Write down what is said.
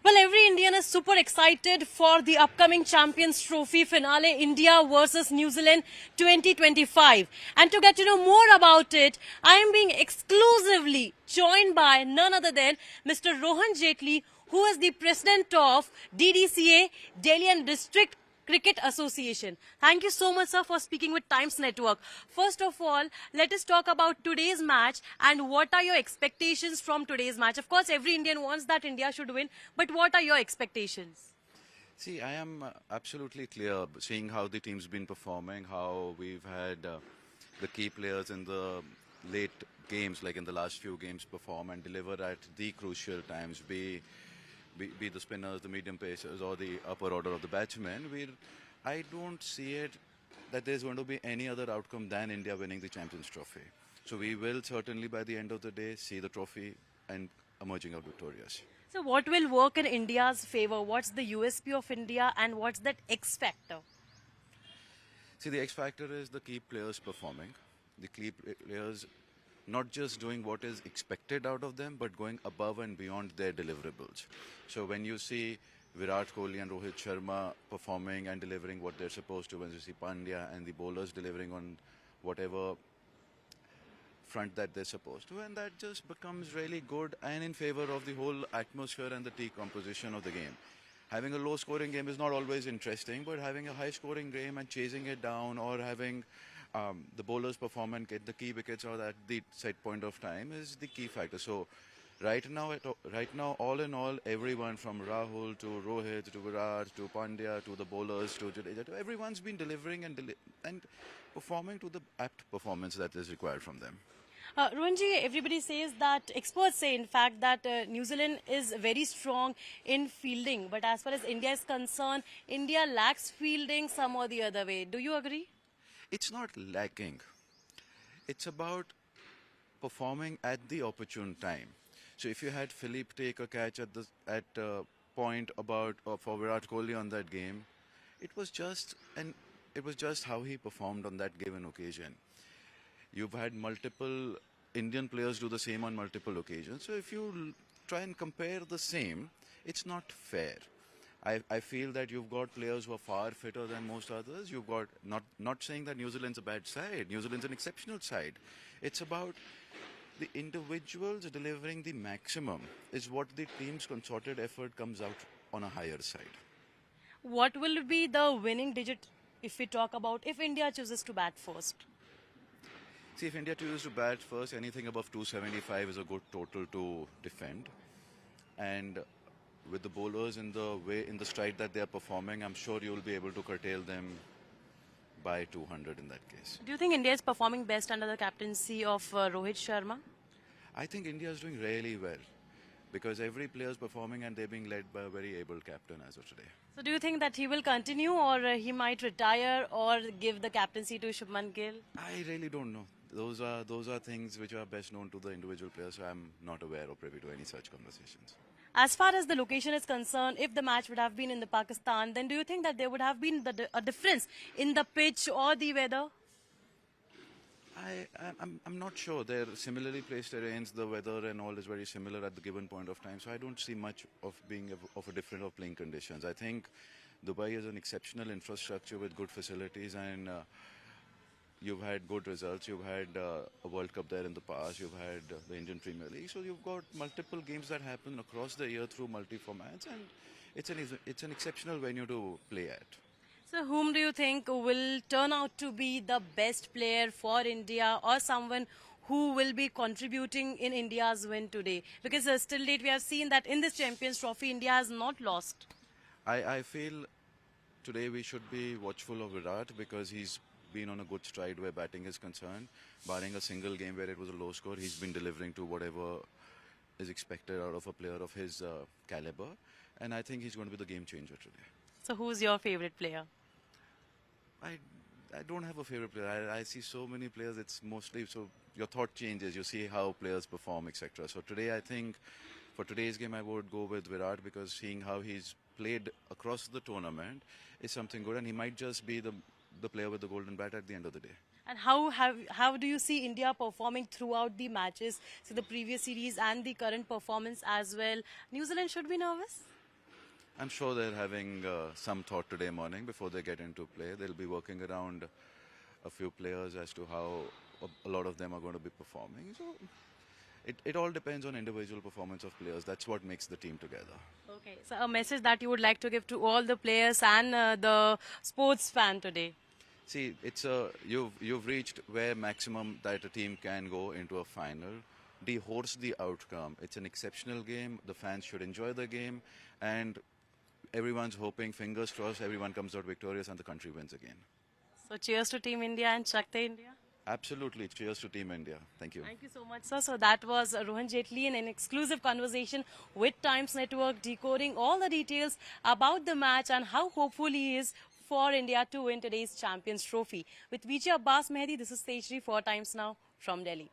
Well, every Indian is super excited for the upcoming Champions Trophy finale, India versus New Zealand 2025. And to get to know more about it, I am being exclusively joined by none other than Mr. Rohan Jaitley, who is the president of DDCA, Delhi and District Cricket Association. Thank you so much, sir, for speaking with Times Network. First of all, let us talk about today's match and what are your expectations from today's match. Of course, every Indian wants that India should win, but what are your expectations? See, I am absolutely clear seeing how the team's been performing, how we've had the key players in the late games, like in the last few games, perform and deliver at the crucial times, be the spinners, the medium pacers, or the upper order of the batsmen. I don't see it that there's going to be any other outcome than India winning the Champions Trophy. So we will certainly, by the end of the day, see the trophy and emerging out victorious. So what will work in India's favor? What's the USP of India and what's that X factor? See, the X factor is the key players performing. The key players not just doing what is expected out of them, but going above and beyond their deliverables. So when you see Virat Kohli and Rohit Sharma performing and delivering what they're supposed to, when you see Pandya and the bowlers delivering on whatever front that they're supposed to, and that just becomes really good and in favor of the whole atmosphere and the team composition of the game. Having a low scoring game is not always interesting, but having a high scoring game and chasing it down, or having the bowlers perform and get the key wickets out at the set point of time is the key factor. So right now, all in all, everyone from Rahul to Rohit to Virat to Pandya to the bowlers to Jadeja, everyone's been delivering and performing to the apt performance that is required from them. Rohanji, everybody says that, experts say in fact that New Zealand is very strong in fielding, but as far as India is concerned, India lacks fielding some or the other way. Do you agree? It's not lacking. It's about performing at the opportune time. So if you had Philippe take a catch at point about for Virat Kohli on that game, it was just how he performed on that given occasion. You've had multiple Indian players do the same on multiple occasions. So if you try and compare the same, it's not fair. I feel that you've got players who are far fitter than most others. You've got, not saying that New Zealand's a bad side. New Zealand's an exceptional side. It's about the individuals delivering the maximum is what the team's concerted effort comes out on a higher side. What will be the winning digit if we talk about if India chooses to bat first? See, if India chooses to bat first, anything above 275 is a good total to defend. And with the bowlers in the stride that they are performing, I'm sure you'll be able to curtail them by 200 in that case. Do you think India is performing best under the captaincy of Rohit Sharma? I think India is doing really well because every player is performing and they're being led by a very able captain as of today. So do you think that he will continue or he might retire or give the captaincy to Shubman Gill? I really don't know. Those are things which are best known to the individual players, so I'm not aware or privy to any such conversations. As far as the location is concerned, if the match would have been in the Pakistan, then do you think that there would have been a difference in the pitch or the weather? I'm not sure. They're similarly placed terrains. The weather and all is very similar at the given point of time. So I don't see much of being of a difference of playing conditions. I think Dubai is an exceptional infrastructure with good facilities, and you've had good results. You've had a World Cup there in the past. You've had the Indian Premier League. So you've got multiple games that happen across the year through multi-formats, and it's an exceptional venue to play at. So whom do you think will turn out to be the best player for India or someone who will be contributing in India's win today? Because still date we have seen that in this Champions Trophy, India has not lost. I feel today we should be watchful of Virat because he's been on a good stride where batting is concerned. Barring a single game where it was a low score, he's been delivering to whatever is expected out of a player of his caliber. And I think he's going to be the game changer today. So who's your favorite player? I don't have a favorite player. I see so many players. It's mostly so your thought changes. You see how players perform, etc. So today, I think for today's game, I would go with Virat because seeing how he's played across the tournament is something good, and he might just be the player with the golden bat at the end of the day. And how do you see India performing throughout the matches, so the previous series and the current performance as well? New Zealand should be nervous? I'm sure they're having some thought today morning before they get into play. They'll be working around a few players as to how a lot of them are going to be performing. So it all depends on individual performance of players. That's what makes the team together. Okay, so a message that you would like to give to all the players and the sports fan today. See, you've reached where maximum that a team can go into a final. Dehorse the outcome. It's an exceptional game. The fans should enjoy the game, and everyone's hoping, fingers crossed, everyone comes out victorious and the country wins again. So cheers to Team India and Shakti India. Absolutely. Cheers to Team India. Thank you. Thank you so much, sir. So that was Rohan Jaitley in an exclusive conversation with Times Network, decoding all the details about the match and how hopeful he is for India to win today's Champions Trophy. With Vijay Abbas Mehdi, this is Stage 3 for Times Now from Delhi.